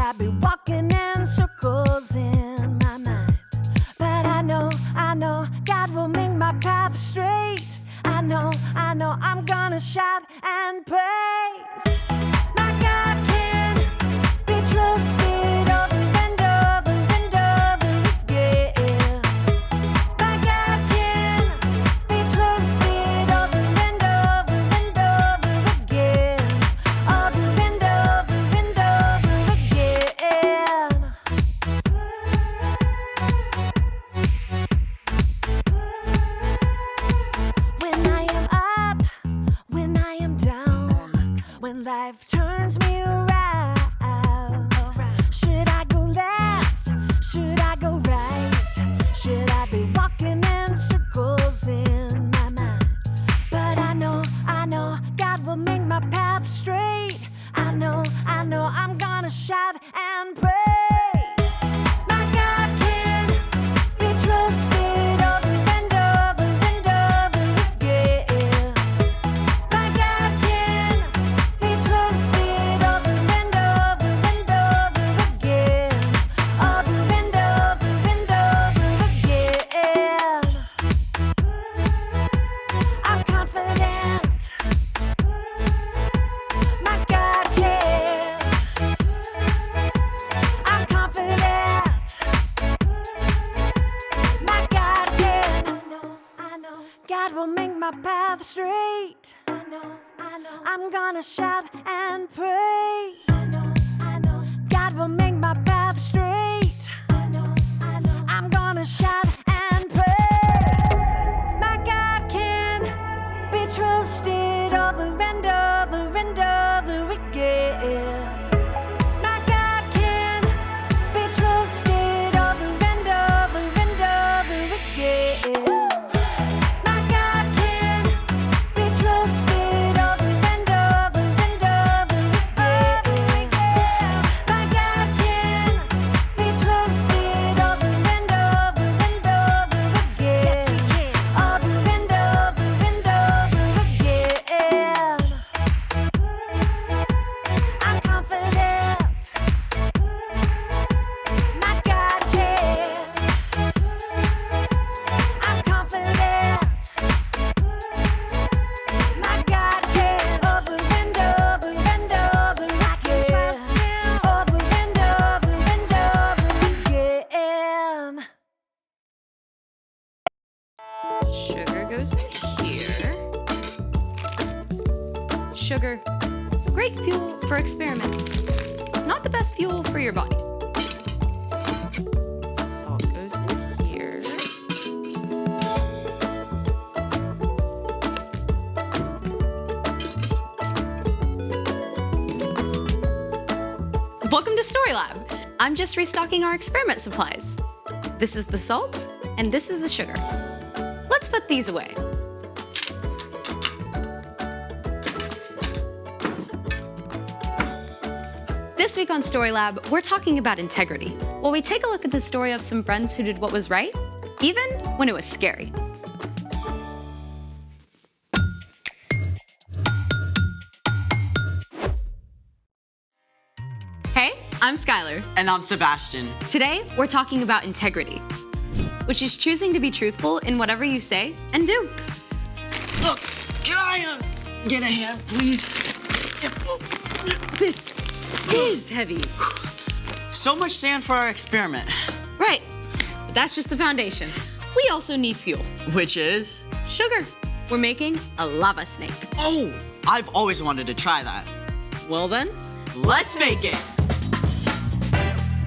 I be walking in circles in my mind? But I know God will make my path straight. I know I'm gonna shout and praise. My God can be trusted over and over and over again. My God can be trusted over and over and over again. Over and over and over again. When I am up, when I am down, when life turns me around, should I go left? Should I go right? Should I be walking in circles in my mind? But I know God will make my path straight. I know I'm gonna shout and praise. My God can be trusted over and over and over again. My God can be trusted over and over and over again. Over and over and over again. I'm confident. My God can. I'm confident. My God can. I know. God will make my path straight. I know. I'm gonna shout and praise. I know. God will make my path straight. I know. I'm gonna shout and praise. My God can be trusted over and over and over again. My God can be trusted over and over and over again. My God can be trusted over and over and over again. My God can be trusted over and over and over again. Yes, He can. Over and over and over again. I'm confident. My God can. I'm confident. My God can. Over and over and over I can trust Him. Over and over and over again. Sugar goes in here. Sugar, great fuel for experiments. Not the best fuel for your body. Salt goes in here. Welcome to StoryLab. I'm just restocking our experiment supplies. This is the salt, and this is the sugar. Let's put these away. This week on StoryLab, we're talking about integrity, while we take a look at the story of some friends who did what was right, even when it was scary. Hey, I'm Skyler. And I'm Sebastian. Today, we're talking about integrity, which is choosing to be truthful in whatever you say and do. Look, can I get a hand, please? This is heavy. So much sand for our experiment. Right, but that's just the foundation. We also need fuel. Which is? Sugar. We're making a lava snake. Oh, I've always wanted to try that. Well then, Let's make it.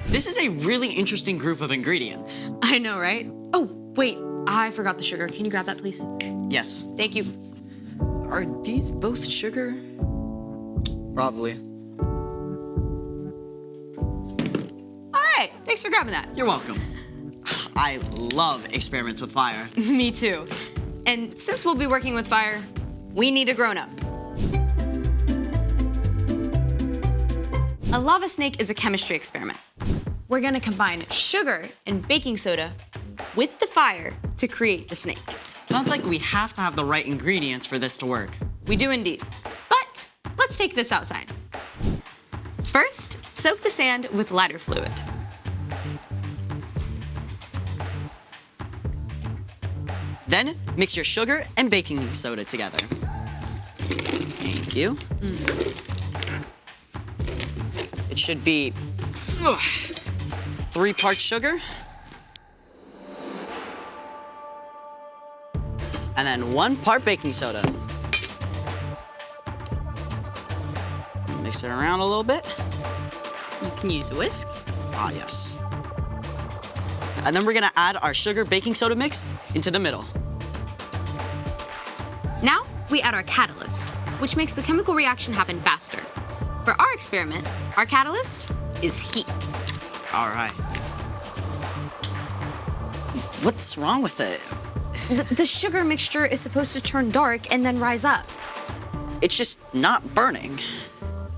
This is a really interesting group of ingredients. I know, right? Oh, wait, I forgot the sugar. Can you grab that, please? Yes. Thank you. Are these both sugar? Probably. All right, thanks for grabbing that. You're welcome. I love experiments with fire. Me too. And since we'll be working with fire, we need a grown-up. A lava snake is a chemistry experiment. We're gonna combine sugar and baking soda with the fire to create the snake. Sounds like we have to have the right ingredients for this to work. We do indeed. But let's take this outside. First, Soak the sand with lighter fluid. Then mix your sugar and baking soda together. Thank you. It should be 3 parts sugar. And then 1 part baking soda. Mix it around a little bit. You can use a whisk. Ah, yes. And then we're gonna add our sugar baking soda mix into the middle. Now we add our catalyst, which makes the chemical reaction happen faster. For our experiment, our catalyst is heat. All right. What's wrong with it? The sugar mixture is supposed to turn dark and then rise up. It's just not burning.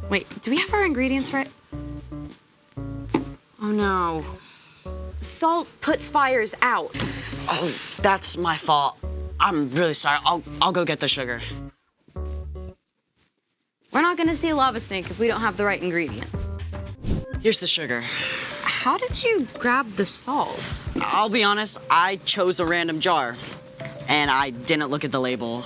Wait, do we have our ingredients right? Oh no. Salt puts fires out. Oh, that's my fault. I'm really sorry. I'll go get the sugar. We're not gonna see a lava snake if we don't have the right ingredients. Here's the sugar. How did you grab the salt? I'll be honest, I chose a random jar, and I didn't look at the label.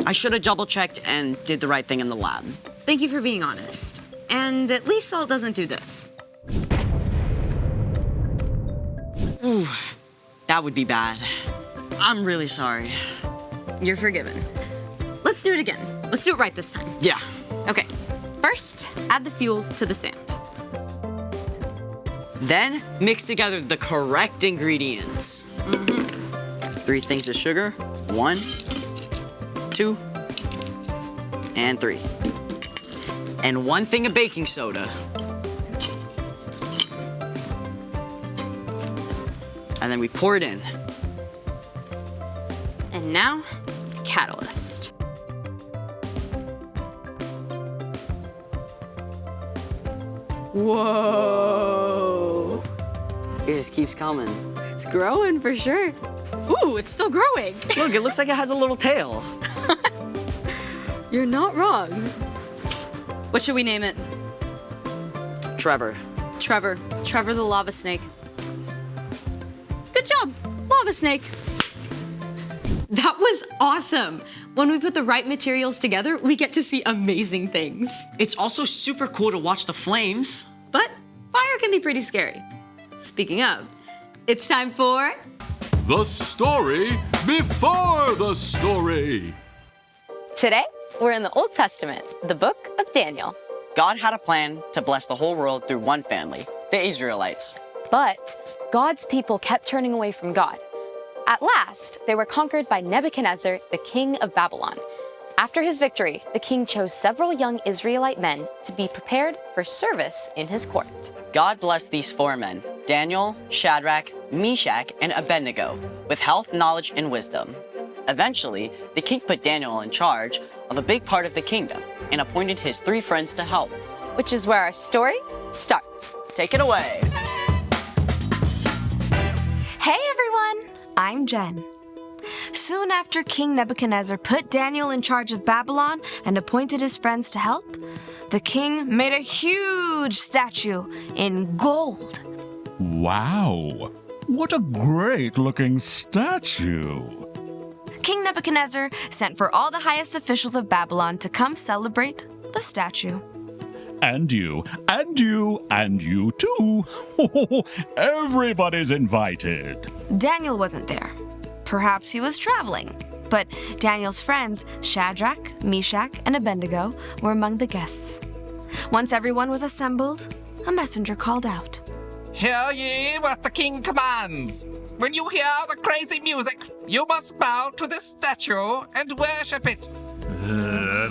I should have double-checked and did the right thing in the lab. Thank you for being honest. And at least salt doesn't do this. Ooh, that would be bad. I'm really sorry. You're forgiven. Let's do it again. Let's do it right this time. Yeah. Okay, first, add the fuel to the sand. Then mix together the correct ingredients. 3 things of sugar. 1, 2, and 3. And 1 thing of baking soda. And then we pour it in. And now, catalyst. Whoa. It just keeps coming. It's growing for sure. Ooh, it's still growing. Look, it looks like it has a little tail. You're not wrong. What should we name it? Trevor. Trevor. Trevor the lava snake. Good job, lava snake. That was awesome. When we put the right materials together, we get to see amazing things. It's also super cool to watch the flames. But fire can be pretty scary. Speaking of, it's time for... The story before the story. Today, we're in the Old Testament, the book of Daniel. God had a plan to bless the whole world through one family, the Israelites. But God's people kept turning away from God. At last, they were conquered by Nebuchadnezzar, the king of Babylon. After his victory, the king chose several young Israelite men to be prepared for service in his court. God blessed these 4 men, Daniel, Shadrach, Meshach, and Abednego, with health, knowledge, and wisdom. Eventually, the king put Daniel in charge of a big part of the kingdom and appointed his 3 friends to help. Which is where our story starts. Take it away. Hey everyone, I'm Jen. Soon after King Nebuchadnezzar put Daniel in charge of Babylon and appointed his friends to help, the king made a huge statue in gold. Wow, what a great-looking statue. King Nebuchadnezzar sent for all the highest officials of Babylon to come celebrate the statue. And you, and you, and you too. Everybody's invited. Daniel wasn't there. Perhaps he was traveling. But Daniel's friends, Shadrach, Meshach, and Abednego, were among the guests. Once everyone was assembled, a messenger called out. Hear ye what the king commands. When you hear the crazy music, you must bow to this statue and worship it. I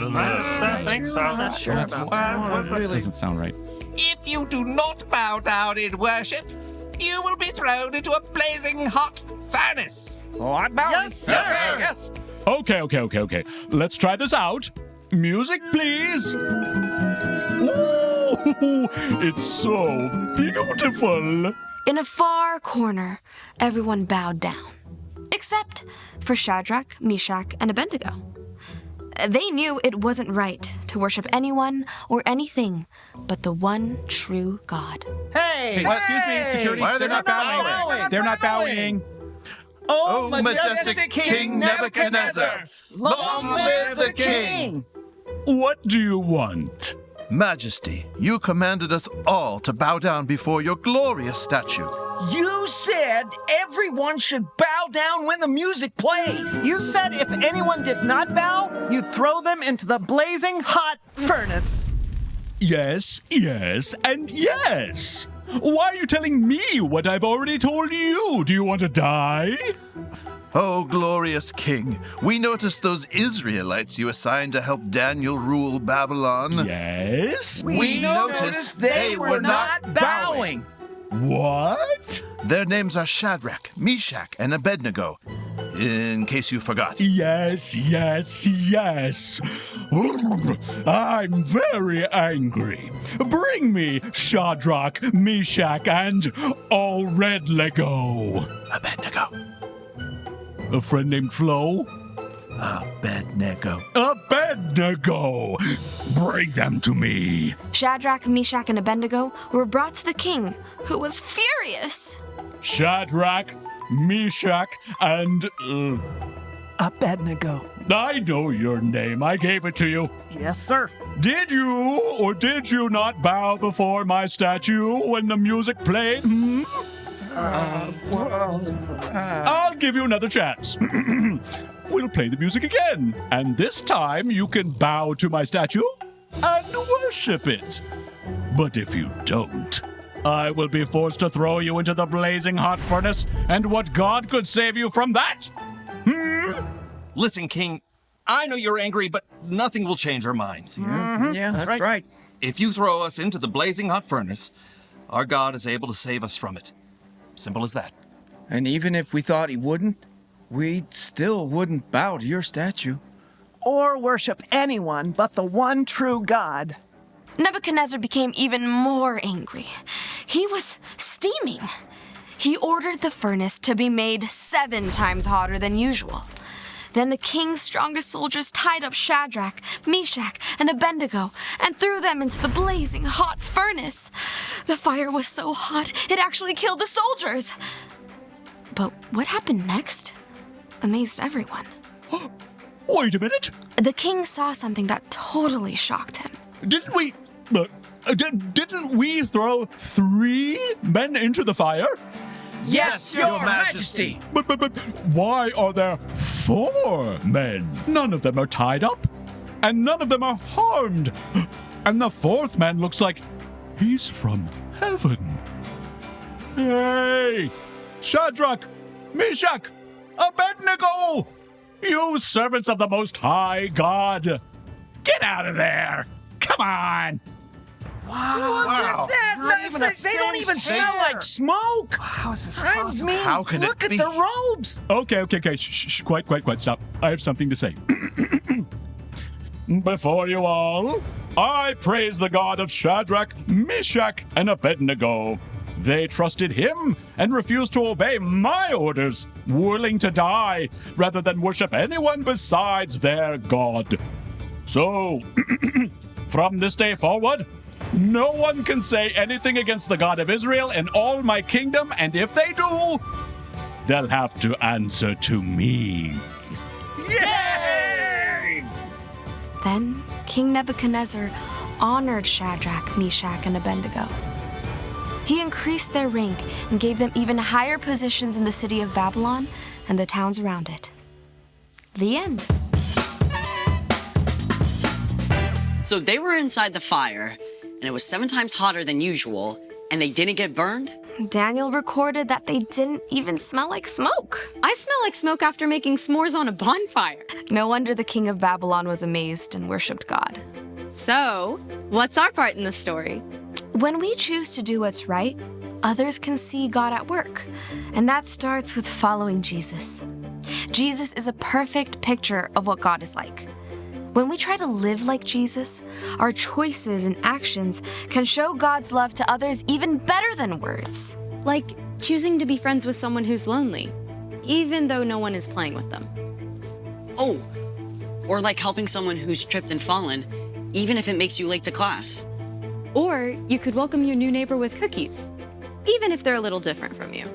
don't think so. Doesn't sound right. If you do not bow down in worship, you will be thrown into a blazing hot furnace. Oh, I'm bowing. Yes, sir. Yes. Okay. Let's try this out. Music, please. Ooh, it's so beautiful. In a far corner, everyone bowed down, except for Shadrach, Meshach, and Abednego. They knew it wasn't right to worship anyone or anything but the one true God. Hey, excuse me, security. Why are they They're not bowing? They're not bowing. Oh, majestic King Nebuchadnezzar! Long live the king! What do you want? Majesty, you commanded us all to bow down before your glorious statue. You said everyone should bow down when the music plays. You said if anyone did not bow, you'd throw them into the blazing hot furnace. Yes, yes, and yes. Why are you telling me what I've already told you? Do you want to die? Oh, glorious king, we noticed those Israelites you assigned to help Daniel rule Babylon. Yes? We noticed they were not bowing. What? Their names are Shadrach, Meshach, and Abednego, in case you forgot. Yes, yes, yes. I'm very angry. Bring me Shadrach, Meshach, and all red Lego. Abednego. A friend named Flo? Abednego. Abednego! Bring them to me. Shadrach, Meshach, and Abednego were brought to the king, who was furious. Shadrach, Meshach, and... Abednego. I know your name. I gave it to you. Yes, sir. Did you or did you not bow before my statue when the music played? I'll give you another chance. We'll play the music again, and this time you can bow to my statue and worship it. But if you don't, I will be forced to throw you into the blazing hot furnace, and what God could save you from that? Listen, King, I know you're angry, but nothing will change our minds. Yeah, that's right. If you throw us into the blazing hot furnace, our God is able to save us from it. Simple as that. And even if we thought he wouldn't, we still wouldn't bow to your statue. Or worship anyone but the one true God. Nebuchadnezzar became even more angry. He was steaming. He ordered the furnace to be made 7 times hotter than usual. Then the king's strongest soldiers tied up Shadrach, Meshach, and Abednego and threw them into the blazing hot furnace. The fire was so hot, it actually killed the soldiers. But what happened next amazed everyone. Wait a minute. The king saw something that totally shocked him. Didn't we throw 3 men into the fire? Yes, Your Majesty. But why are there 4 men? None of them are tied up, and none of them are harmed. And the 4th man looks like he's from heaven. Hey! Shadrach, Meshach, Abednego! You servants of the Most High God! Get out of there! Come on! Wow. Look at that! They don't even smell like smoke! How is this I possible? mean, How can look it be? at the robes! Okay. Shh. Quiet. Stop. I have something to say. Before you all, I praise the God of Shadrach, Meshach, and Abednego. They trusted him and refused to obey my orders, willing to die rather than worship anyone besides their God. So, from this day forward, no one can say anything against the God of Israel in all my kingdom, and if they do, they'll have to answer to me. Yay! Then King Nebuchadnezzar honored Shadrach, Meshach, and Abednego. He increased their rank and gave them even higher positions in the city of Babylon and the towns around it. The end. So they were inside the fire, and it was 7 times hotter than usual, and they didn't get burned? Daniel recorded that they didn't even smell like smoke. I smell like smoke after making s'mores on a bonfire. No wonder the king of Babylon was amazed and worshipped God. So, what's our part in the story? When we choose to do what's right, others can see God at work. And that starts with following Jesus. Jesus is a perfect picture of what God is like. When we try to live like Jesus, our choices and actions can show God's love to others even better than words. Like choosing to be friends with someone who's lonely, even though no one is playing with them. Oh, Or like helping someone who's tripped and fallen, even if it makes you late to class. Or you could welcome your new neighbor with cookies, even if they're a little different from you.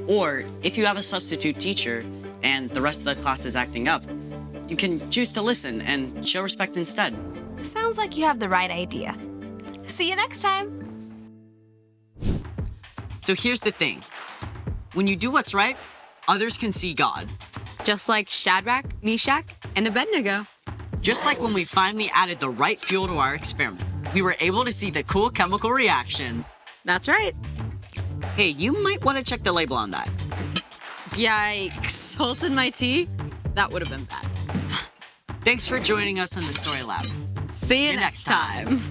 Or if you have a substitute teacher and the rest of the class is acting up, you can choose to listen and show respect instead. Sounds like you have the right idea. See you next time. So here's the thing. When you do what's right, others can see God. Just like Shadrach, Meshach, and Abednego. Just like when we finally added the right fuel to our experiment, we were able to see the cool chemical reaction. That's right. Hey, you might want to check the label on that. Yikes. Salt in my tea? That would have been bad. Thanks for joining us on the StoryLab. See you next time.